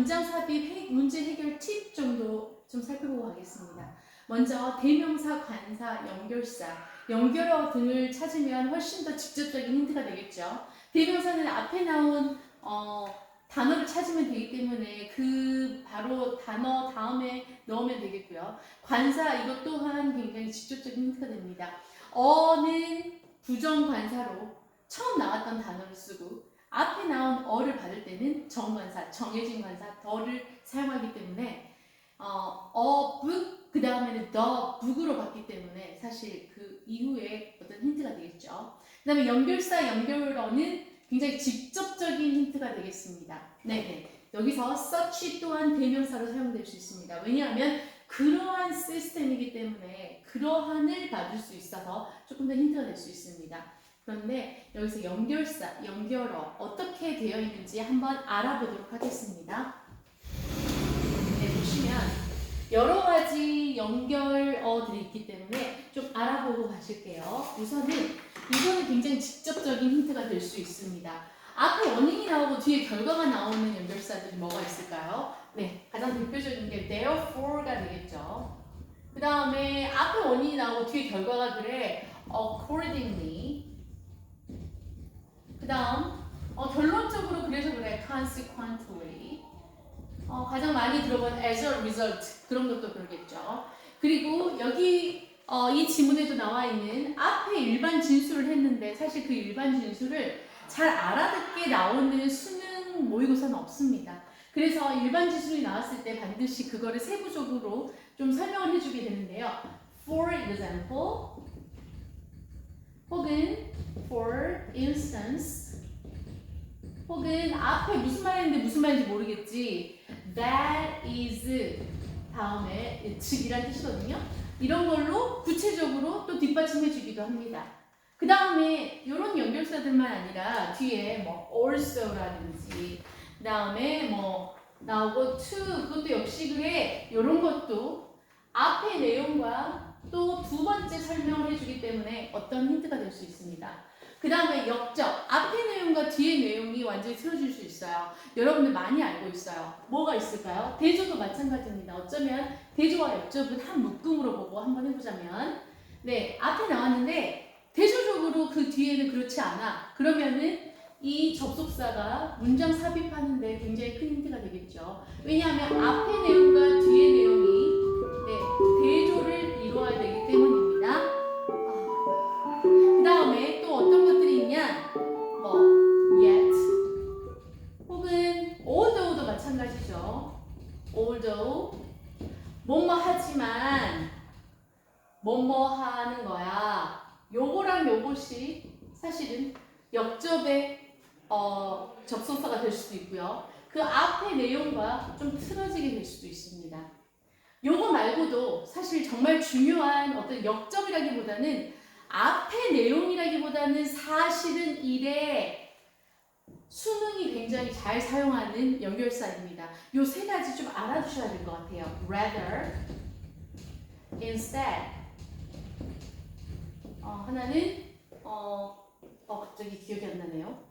문장 삽입 문제 해결 팁 정도 좀 살펴보고 가겠습니다. 먼저 대명사, 관사, 연결사, 연결어 등을 찾으면 훨씬 더 직접적인 힌트가 되겠죠. 대명사는 앞에 나온 단어를 찾으면 되기 때문에 그 바로 단어 다음에 넣으면 되겠고요. 관사 이것 또한 굉장히 직접적인 힌트가 됩니다. 어는 부정관사로 처음 나왔던 단어를 쓰고 앞에 나온 어를 받을 때는 정관사, 정해진 관사, 더를 사용하기 때문에 북, 그 다음에는 북으로 봤기 때문에 사실 그 이후에 어떤 힌트가 되겠죠. 그 다음에 연결사, 연결어는 굉장히 직접적인 힌트가 되겠습니다. 네네. 여기서 such 또한 대명사로 사용될 수 있습니다. 왜냐하면 그러한 시스템이기 때문에 그러한을 받을 수 있어서 조금 더 힌트가 될 수 있습니다. 그런데 여기서 연결사, 연결어 어떻게 되어 있는지 한번 알아보도록 하겠습니다. 네, 보시면 여러 가지 연결어들이 있기 때문에 좀 알아보고 가실게요. 우선은 이거는 굉장히 직접적인 힌트가 될 수 있습니다. 앞에 원인이 나오고 뒤에 결과가 나오는 연결사들이 뭐가 있을까요? 네, 가장 대표적인 게 therefore가 되겠죠. 그 다음에 앞에 원인이 나오고 뒤에 결과가 그래 accordingly. 그 다음 결론적으로 그래서 그래 consequently. 가장 많이 들어본 as a result 그런 것도 그러겠죠. 그리고 여기 이 지문에도 나와 있는 앞에 일반 진술을 했는데 사실 그 일반 진술을 잘 알아듣게 나오는 수능 모의고사는 없습니다. 그래서 일반 진술이 나왔을 때 반드시 그거를 세부적으로 좀 설명을 해주게 되는데요. For example 혹은 for instance 혹은 앞에 무슨 말인데 무슨 말인지 모르겠지. That is 다음에 즉이란 뜻이거든요. 이런 걸로 구체적으로 또 뒷받침해 주기도 합니다. 그 다음에 이런 연결사들만 아니라 뒤에 뭐 also라든지 그 다음에 뭐 나오고 to 그것도 역시 그래 이런 것도 앞의 내용과 또 두 번째 설명을 해주기 때문에 어떤 힌트가 될 수 있습니다. 그 다음에 역적, 앞의 내용과 뒤의 내용이 완전히 틀어질 수 있어요. 여러분들 많이 알고 있어요. 뭐가 있을까요? 대조도 마찬가지입니다. 어쩌면 대조와 역적은 한 묶음으로 보고 한번 해보자면 네, 앞에 나왔는데 대조적으로 그 뒤에는 그렇지 않아. 그러면은 이 접속사가 문장 삽입하는데 굉장히 큰 힌트가 되겠죠. 왜냐하면 앞의 내용과 뒤의 내용이 대조를 이루어야 되기 때문입니다. 그 다음에 또 어떤 것들이 있냐? 뭐 yet 혹은 although도 마찬가지죠. although 뭐뭐 하지만 뭐뭐 하는 거야. 요거랑 요것이 사실은 역접의 접속사가 될 수도 있고요. 그 앞의 내용과 좀 틀어지게 될 수도 있습니다. 요거 말고도 사실 정말 중요한 어떤 역접이라기보다는 앞의 내용이라기보다는 사실은 이래 수능이 굉장히 잘 사용하는 연결사입니다. 요 세 가지 좀 알아두셔야 될 것 같아요. rather, instead. 하나는 갑자기 기억이 안 나네요.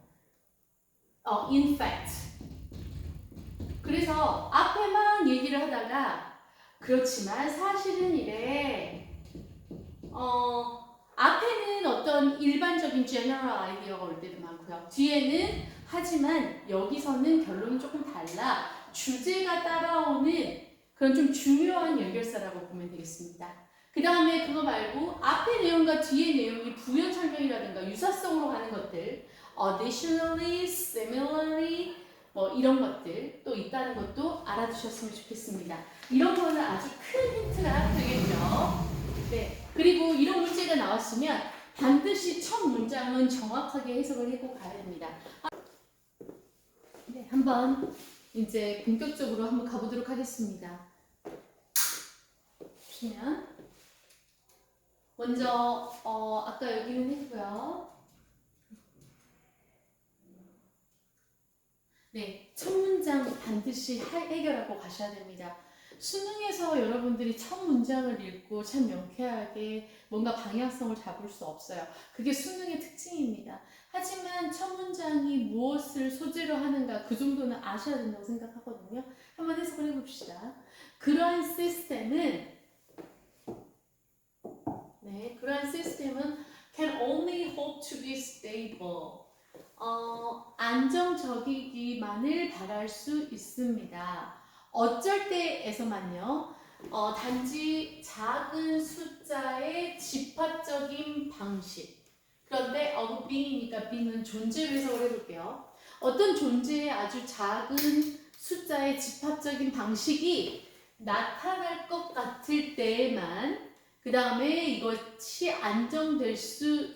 in fact. 그래서 앞에만 얘기를 하다가 그렇지만 사실은 이래. 앞에는 어떤 일반적인 general 아이디어가 올 때도 많고요. 뒤에는 하지만 여기서는 결론이 조금 달라. 주제가 따라오는 그런 좀 중요한 연결사라고 보면 되겠습니다. 그 다음에 그거 말고 앞의 내용과 뒤의 내용이 부연 설명이라든가 유사성으로 가는 것들 additionally, similarly 뭐 이런 것들 또 있다는 것도 알아두셨으면 좋겠습니다. 이런 거는 아주 큰 힌트가 되겠죠. 네. 그리고 이런 문제가 나왔으면 반드시 첫 문장은 정확하게 해석을 해고 가야 됩니다. 네, 한번 이제 본격적으로 한번 가보도록 하겠습니다. 보시면 먼저 아까 여기는 했고요. 네, 첫 문장 반드시 해결하고 가셔야 됩니다. 수능에서 여러분들이 첫 문장을 읽고 참 명쾌하게 뭔가 방향성을 잡을 수 없어요. 그게 수능의 특징입니다. 하지만 첫 문장이 무엇을 소재로 하는가 그 정도는 아셔야 된다고 생각하거든요. 바랄 수 있습니다. 어쩔 때에서만요. 단지 작은 숫자의 집합적인 방식. 그런데 being이니까 be는 존재로 해석을 해볼게요. 어떤 존재의 아주 작은 숫자의 집합적인 방식이 나타날 것 같을 때에만 그 다음에 이것이 안정될 수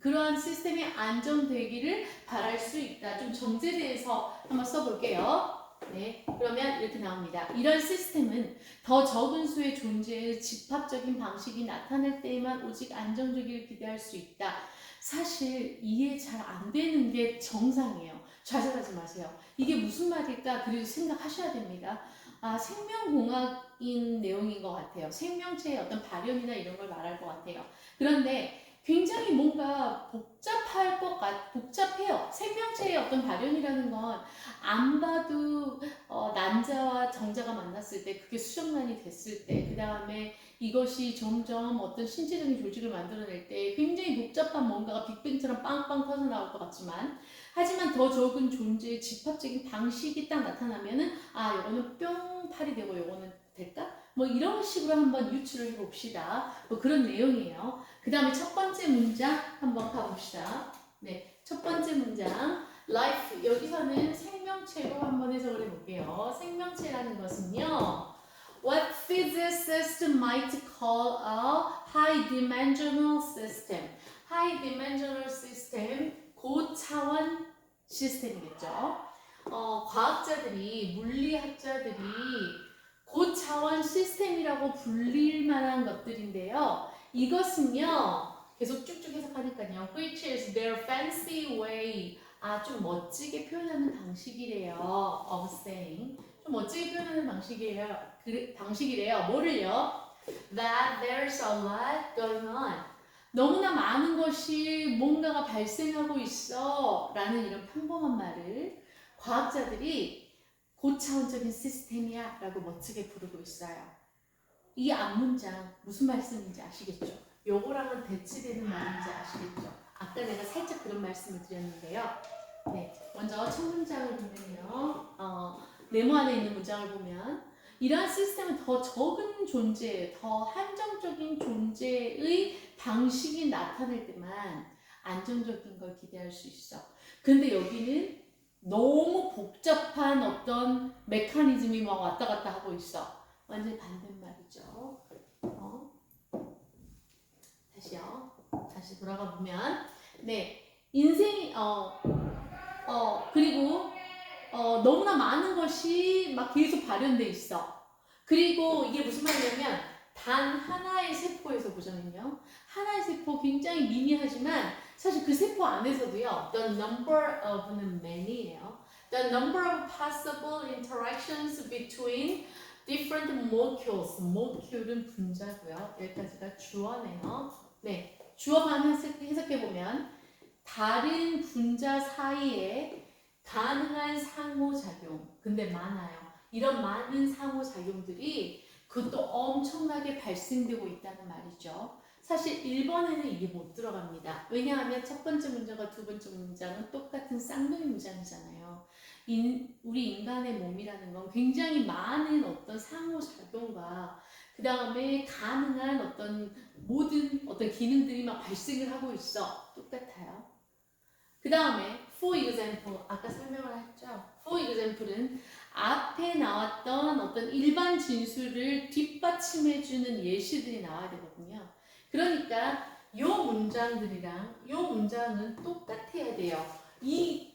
그러한 시스템이 안정되기를 바랄 수 있다. 좀 정제돼서 한번 써볼게요. 네, 그러면 이렇게 나옵니다. 이런 시스템은 더 적은 수의 존재의 집합적인 방식이 나타날 때에만 오직 안정되기를 기대할 수 있다. 사실 이해 잘 안 되는 게 정상이에요. 좌절하지 마세요. 이게 무슨 말일까? 그래도 생각하셔야 됩니다. 생명공학인 내용인 것 같아요. 생명체의 어떤 발현이나 이런 걸 말할 것 같아요. 그런데 굉장히 뭔가 복잡해요. 생명체의 어떤 발현이라는 건 안 봐도 난자와 정자가 만났을 때, 그게 수정란이 됐을 때, 그 다음에 이것이 점점 어떤 신체적인 조직을 만들어낼 때 굉장히 복잡한 뭔가가 빅뱅처럼 빵빵 터져나올 것 같지만, 하지만 더 적은 존재의 집합적인 방식이 딱 나타나면은 요거는 뿅팔이 되고 요거는 될까? 뭐 이런 식으로 한번 유추를 해봅시다. 뭐 그런 내용이에요. 그 다음에 첫 번째 문장 한번 가봅시다. 네, 첫 번째 문장 life, 여기서는 생명체로 한번 해석을 해볼게요. 생명체라는 것은요, what physicists might call a high-dimensional system. high-dimensional system, 고차원 시스템이겠죠. 과학자들이, 물리학자들이 고차원 시스템이라고 불릴 만한 것들인데요. 이것은요, 계속 쭉쭉 해석하니까요. Which is their fancy way. 좀 멋지게 표현하는 방식이래요. Of saying. 좀 멋지게 표현하는 방식이래요. 뭐를요? That there's a lot going on. 너무나 많은 것이 뭔가가 발생하고 있어. 라는 이런 평범한 말을 과학자들이 고차원적인 시스템이야 라고 멋지게 부르고 있어요. 이 앞문장 무슨 말씀인지 아시겠죠? 요거랑은 대치되는 말인지 아시겠죠? 아까 내가 살짝 그런 말씀을 드렸는데요. 네, 먼저 첫 문장을 보면요. 네모 안에 있는 문장을 보면 이러한 시스템은 더 적은 존재, 더 한정적인 존재의 방식이 나타날 때만 안정적인 걸 기대할 수 있어. 근데 여기는 너무 복잡한 어떤 메커니즘이 막 왔다 갔다 하고 있어. 완전 반대말이죠. 다시요. 다시 돌아가 보면, 네, 인생이 그리고 너무나 많은 것이 막 계속 발현돼 있어. 그리고 이게 무슨 말이냐면 단 하나의 세포에서 보자면요, 하나의 세포 굉장히 미미하지만 사실 그 세포 안에서도요, the number of는 many예요. The number of possible interactions between different molecules. molecule은 분자고요. 여기까지가 주어네요. 네, 주어만 해석해보면 다른 분자 사이에 가능한 상호작용. 근데 많아요. 이런 많은 상호작용들이 그것도 엄청나게 발생되고 있다는 말이죠. 사실 1번에는 이게 못 들어갑니다. 왜냐하면 첫 번째 문장과 두 번째 문장은 똑같은 쌍둥이 문장이잖아요. 우리 인간의 몸이라는 건 굉장히 많은 어떤 상호작용과 그 다음에 가능한 어떤 모든 어떤 기능들이 막 발생을 하고 있어. 똑같아요. 그 다음에 for example, 아까 설명을 했죠. for example은 앞에 나왔던 어떤 일반 진술을 뒷받침해주는 예시들이 나와야 되거든요. 그러니까 요 문장들이랑 요 문장은 똑같아야 돼요. 이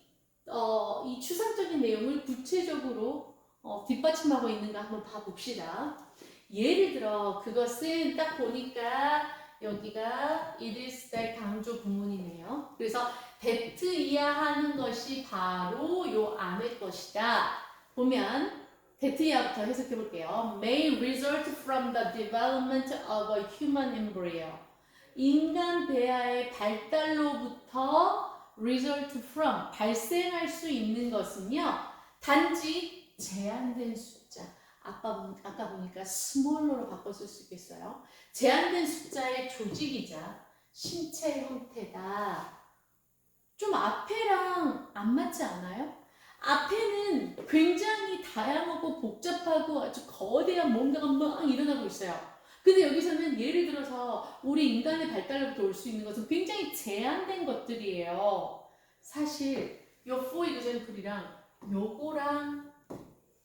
추상적인 내용을 구체적으로 뒷받침하고 있는가 한번 봐봅시다. 예를 들어 그것은 딱 보니까 여기가 it is that 강조 구문이네요. 그래서 that 이야 하는 것이 바로 요 안의 것이다. 보면 that 이하부터 해석해 볼게요. May result from the development of a human embryo. 인간 배아의 발달로부터 result from, 발생할 수 있는 것은요, 단지 제한된 숫자. 아까 보니까 small로 바꿨을 수 있겠어요. 제한된 숫자의 조직이자 신체 형태다. 좀 앞에랑 안 맞지 않아요? 앞에는 굉장히 다양하고 복잡하고 아주 거대한 뭔가가 막 일어나고 있어요. 근데 여기서는 예를 들어서 우리 인간의 발달로부터 올 수 있는 것은 굉장히 제한된 것들이에요. 사실 요 for example이랑 요거랑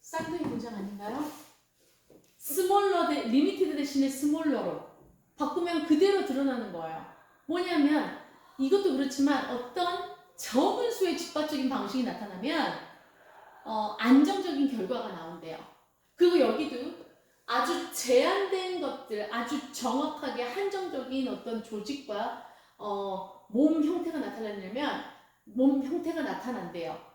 쌍둥이 문장 아닌가요? 스몰러 리미티드 대신에 스몰러로 바꾸면 그대로 드러나는 거예요. 뭐냐면 이것도 그렇지만 어떤 적은 수의 직접적인 방식이 나타나면 안정적인 결과가 나온대요. 그리고 여기도 아주 제한된 것들, 아주 정확하게 한정적인 어떤 조직과 몸 형태가 나타나려면 몸 형태가 나타난대요.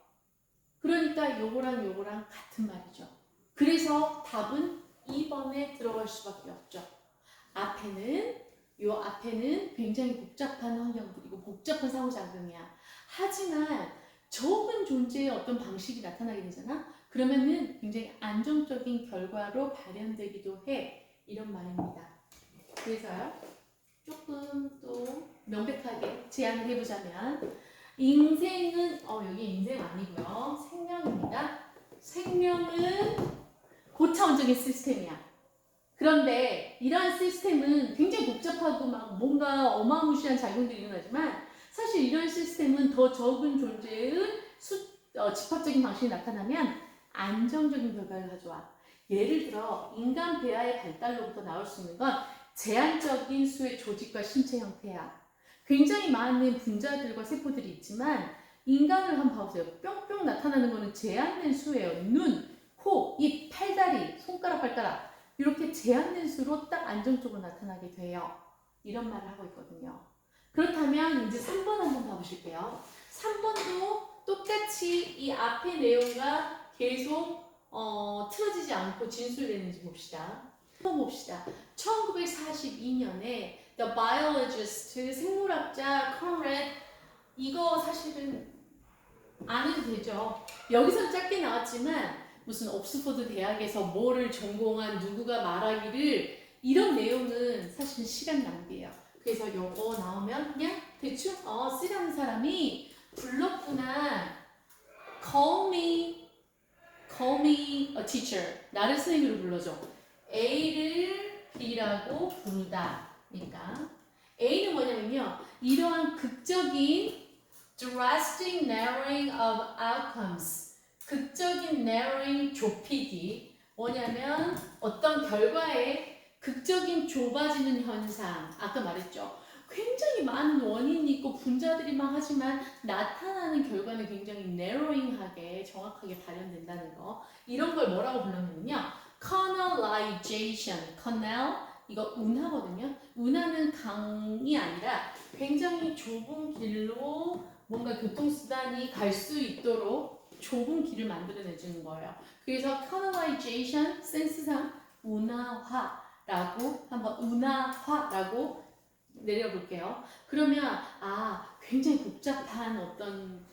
그러니까 요거랑 같은 말이죠. 그래서 답은 2번에 들어갈 수밖에 없죠. 앞에는 굉장히 복잡한 환경들이고 복잡한 상호작용이야. 하지만 적은 존재의 어떤 방식이 나타나게 되잖아. 그러면은 굉장히 안정적인 결과로 발현되기도 해. 이런 말입니다. 그래서요. 조금 또 명백하게 제안을 해보자면 인생은 여기 인생 아니고요. 생명입니다. 생명은 고차원적인 시스템이야. 그런데 이러한 시스템은 굉장히 복잡하고 막 뭔가 어마무시한 작용들이 일어나지만 사실 이런 시스템은 더 적은 존재의 집합적인 방식이 나타나면 안정적인 결과를 가져와. 예를 들어 인간 배아의 발달로부터 나올 수 있는 건 제한적인 수의 조직과 신체 형태야. 굉장히 많은 분자들과 세포들이 있지만 인간을 한번 봐보세요. 뿅뿅 나타나는 거는 제한된 수예요. 눈, 코, 입, 팔다리, 손가락, 발가락 이렇게 제한된 수로 딱 안정적으로 나타나게 돼요. 이런 말을 하고 있거든요. 그렇다면 이제 3번 한번 봐보실게요. 3번도 똑같이 이 앞의 내용과 계속 틀어지지 않고 진술되는지 봅시다. 한번 봅시다. 1942년에 The Biologist, 생물학자 컨레드 이거 사실은 안 해도 되죠. 여기서는 짧게 나왔지만 무슨 옥스퍼드 대학에서 뭐를 전공한 누구가 말하기를 이런 내용은 사실 시간 낭비예요. 그래서 요거 나오면 그냥 대충 쓰려는 사람이 불렀구나. Call me a teacher. 나를 선생님으로 불러줘. A를 B라고 부르다. 그러니까 A는 뭐냐면요. 이러한 극적인 drastic narrowing of outcomes. 극적인 narrowing 좁히기. 뭐냐면 어떤 결과에 극적인 좁아지는 현상. 아까 말했죠. 굉장히 많은 원인이 있고 분자들이 막 하지만 나타나는 결과는 굉장히 narrowing하게 정확하게 발현된다는 거. 이런 걸 뭐라고 불렀냐면요. canalization. canal 이거 운하거든요. 운하는 강이 아니라 굉장히 좁은 길로 뭔가 교통수단이 갈 수 있도록 좁은 길을 만들어내주는 거예요. 그래서 canalization 센스상 운하화라고 한번 운하화라고 내려볼게요. 그러면 굉장히 복잡한 어떤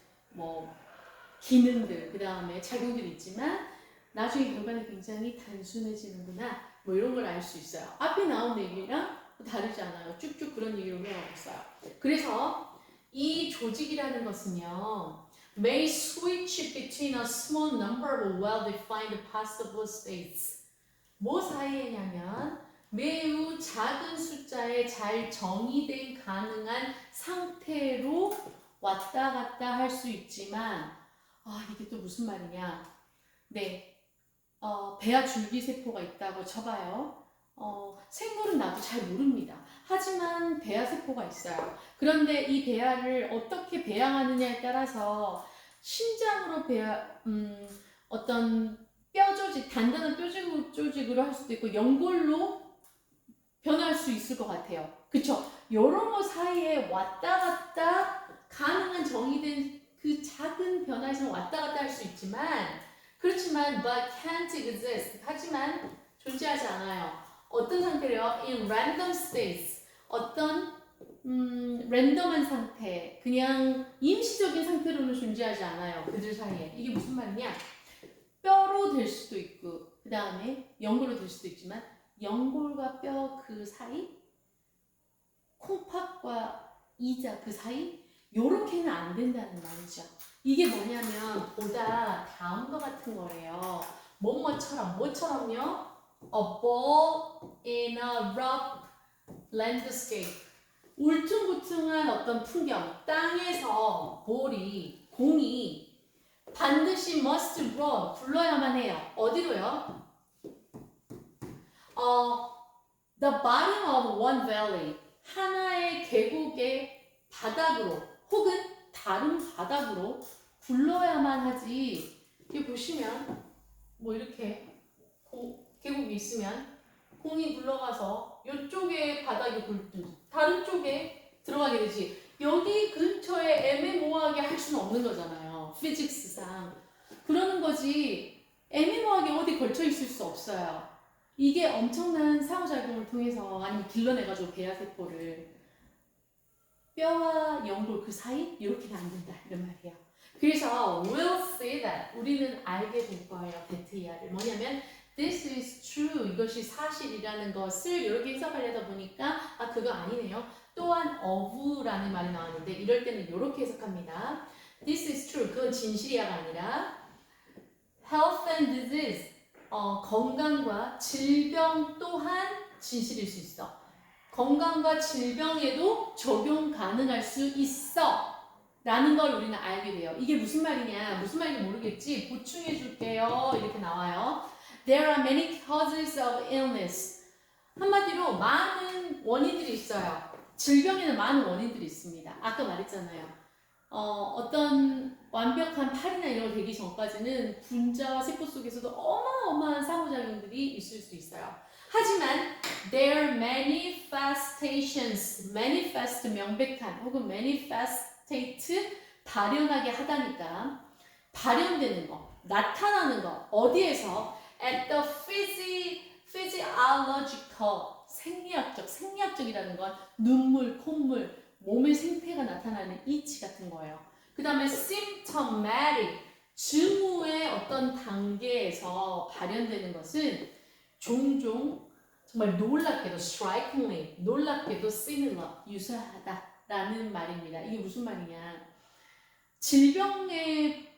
기능들 그 다음에 작용들이 있지만 나중에 결과는 굉장히 단순해지는구나 뭐 이런 걸 알 수 있어요. 앞에 나온 얘기랑 다르지 않아요. 쭉쭉 그런 얘기로 흘러가고 있어요. 그래서 이 조직이라는 것은요 may switch between a small number of well-defined possible states 뭐 사이에냐면 매우 작은 숫자의 잘 정의된 가능한 상태로 왔다 갔다 할 수 있지만 이게 또 무슨 말이냐 네, 배아 줄기세포가 있다고 쳐봐요. 생물은 나도 잘 모릅니다. 하지만 배아세포가 있어요. 그런데 이 배아를 어떻게 배양하느냐에 따라서 심장으로 어떤 뼈조직, 단단한 뼈조직으로 할 수도 있고 연골로 변할 수 있을 것 같아요. 그쵸? 이런 거 사이에 왔다 갔다 가능한 정의된 그 작은 변화에서 왔다 갔다 할 수 있지만 그렇지만 but can't exist. 하지만 존재하지 않아요. 어떤 상태래요? In random states. 어떤 랜덤한 상태, 그냥 임시적인 상태로는 존재하지 않아요. 그들 사이에. 이게 무슨 말이냐? 뼈로 될 수도 있고 그 다음에 연골로 될 수도 있지만 연골과 뼈 그 사이, 콩팥과 이자 그 사이 요렇게는 안 된다는 말이죠. 이게 뭐냐면 보다 다음과 같은 거래요. 뭐뭐처럼 뭐처럼요? A ball in a rough landscape. 울퉁불퉁한 어떤 풍경, 땅에서 공이 반드시 must run, 굴러야만 해요. 어디로요? The bottom of one valley, 하나의 계곡의 바닥으로 혹은 다른 바닥으로 굴러야만 하지. 여기 보시면 뭐 이렇게 계곡이 있으면 공이 굴러가서 이쪽에 바닥이 굴듯 다른 쪽에 들어가게 되지. 여기 근처에 애매모호하게 할 수는 없는 거잖아요. 피직스상. 그러는 거지. 애매모호하게 어디 걸쳐 있을 수 없어요. 이게 엄청난 상호작용을 통해서 아니면 길러내가지고 배아세포를 뼈와 연골 그 사이 이렇게는 안 된다 이런 말이에요. 그래서 we'll say that 우리는 알게 될 거예요. 베트이아를 뭐냐면 this is true 이것이 사실이라는 것을 이렇게 해석하려다 보니까 아 그거 아니네요. 또한 of라는 말이 나왔는데 이럴 때는 이렇게 해석합니다. This is true 그건 진실이야가 아니라 health and disease 건강과 질병 또한 진실일 수 있어. 건강과 질병에도 적용 가능할 수 있어 라는 걸 우리는 알게 돼요. 이게 무슨 말이냐 무슨 말인지 모르겠지 보충해 줄게요. 이렇게 나와요. There are many causes of illness. 한마디로 많은 원인들이 있어요. 질병에는 많은 원인들이 있습니다. 아까 말했잖아요. 어떤 완벽한 팔이나 이런 거 되기 전까지는 분자와 세포 속에서도 어마어마한 상호작용들이 있을 수 있어요. 하지만 their manifestations, manifest 명백한 혹은 manifestate 발현하게 하다니까 발현되는 거, 나타나는 거 어디에서 at the physiological 생리학적이라는 건 눈물, 콧물, 몸의 생태가 나타나는 이치 같은 거예요. 그 다음에 symptomatic 증후의 어떤 단계에서 발현되는 것은 종종 정말 놀랍게도 strikingly 놀랍게도 similar 유사하다라는 말입니다. 이게 무슨 말이냐? 질병의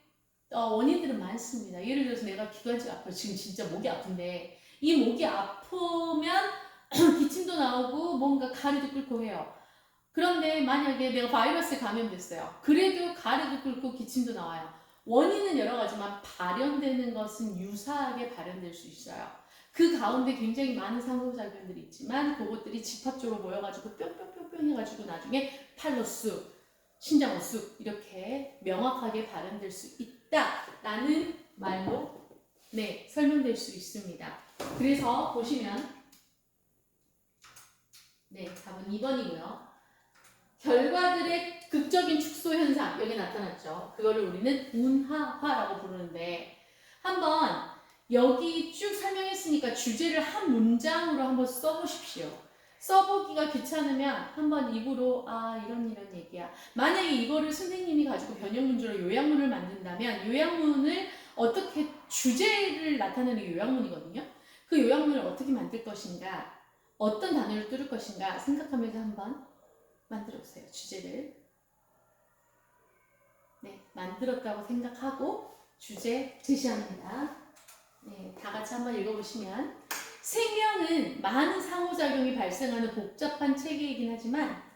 원인들은 많습니다. 예를 들어서 내가 기관지가 아파요. 지금 진짜 목이 아픈데 이 목이 아프면 기침도 나오고 뭔가 가래도 끓고 해요. 그런데 만약에 내가 바이러스에 감염됐어요. 그래도 가래도 끓고 기침도 나와요. 원인은 여러 가지만 발현되는 것은 유사하게 발현될 수 있어요. 그 가운데 굉장히 많은 상호작용들이 있지만 그것들이 집합적으로 모여가지고 뿅뿅뿅뿅 해가지고 나중에 팔로스, 신장호수 이렇게 명확하게 발현될 수 있다라는 말로 설명될 수 있습니다. 그래서 보시면 답은 2번이고요. 결과들의 극적인 축소 현상 여기 나타났죠. 그거를 우리는 운하화라고 부르는데 한번 여기 쭉 설명했으니까 주제를 한 문장으로 한번 써보십시오. 써보기가 귀찮으면 한번 입으로 이런 얘기야. 만약에 이거를 선생님이 가지고 변형 문제로 요약문을 만든다면 요약문을 어떻게 주제를 나타내는 게 요약문이거든요. 그 요약문을 어떻게 만들 것인가 어떤 단어를 뚫을 것인가 생각하면서 한번 만들어보세요. 주제를 만들었다고 생각하고 주제 제시합니다. 다 같이 한번 읽어보시면 생명은 많은 상호작용이 발생하는 복잡한 체계이긴 하지만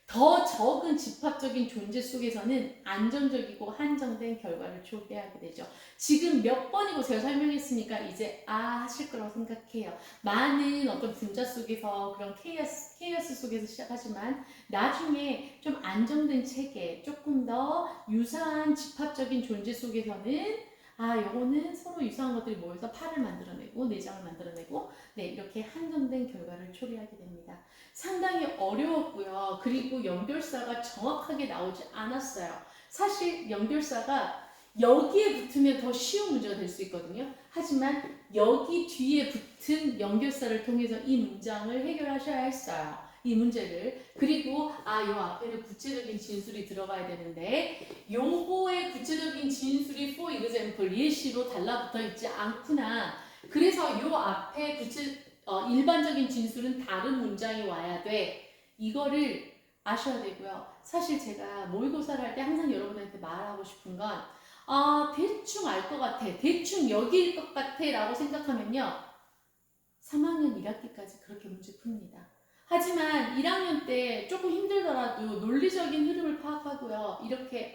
더 적은 집합적인 존재 속에서는 안정적이고 한정된 결과를 초래하게 되죠. 지금 몇 번이고 제가 설명했으니까 이제 하실 거라고 생각해요. 많은 어떤 분자 속에서 그런 케이오스 속에서 시작하지만 나중에 좀 안정된 체계, 조금 더 유사한 집합적인 존재 속에서는 요거는 서로 유사한 것들이 모여서 팔을 만들어내고 내장을 만들어내고 이렇게 한정된 결과를 초래하게 됩니다. 상당히 어려웠고요. 그리고 연결사가 정확하게 나오지 않았어요. 사실 연결사가 여기에 붙으면 더 쉬운 문제가 될 수 있거든요. 하지만 여기 뒤에 붙은 연결사를 통해서 이 문장을 해결하셔야 했어요. 이 문제를. 그리고 요 앞에는 구체적인 진술이 들어가야 되는데 요거의 구체적인 진술이 for example 예시로 달라붙어 있지 않구나. 그래서 요 앞에 일반적인 진술은 다른 문장이 와야 돼. 이거를 아셔야 되고요. 사실 제가 모의고사를 할 때 항상 여러분한테 말하고 싶은 건 대충 알 것 같아, 대충 여기일 것 같아 라고 생각하면요 3학년 1학기까지 그렇게 문제 풉니다. 하지만 1학년 때 조금 힘들더라도 논리적인 흐름을 파악하고요. 이렇게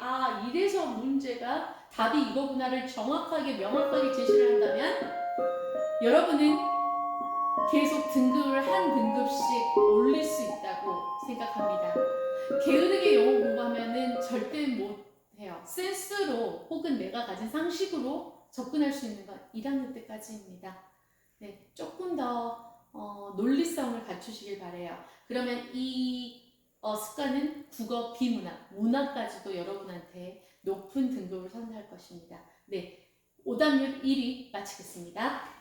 이래서 문제가 답이 이거구나를 정확하게 명확하게 제시를 한다면 여러분은 계속 등급을 한 등급씩 올릴 수 있다고 생각합니다. 게으르게 영어 공부하면은 절대 못해요. 센스로 혹은 내가 가진 상식으로 접근할 수 있는 건 1학년 때까지입니다. 네, 조금 더 논리성을 갖추시길 바래요. 그러면 이 습관은 국어, 비문학, 문학까지도 여러분한테 높은 등급을 선사할 것입니다. 네, 오답률 1위 마치겠습니다.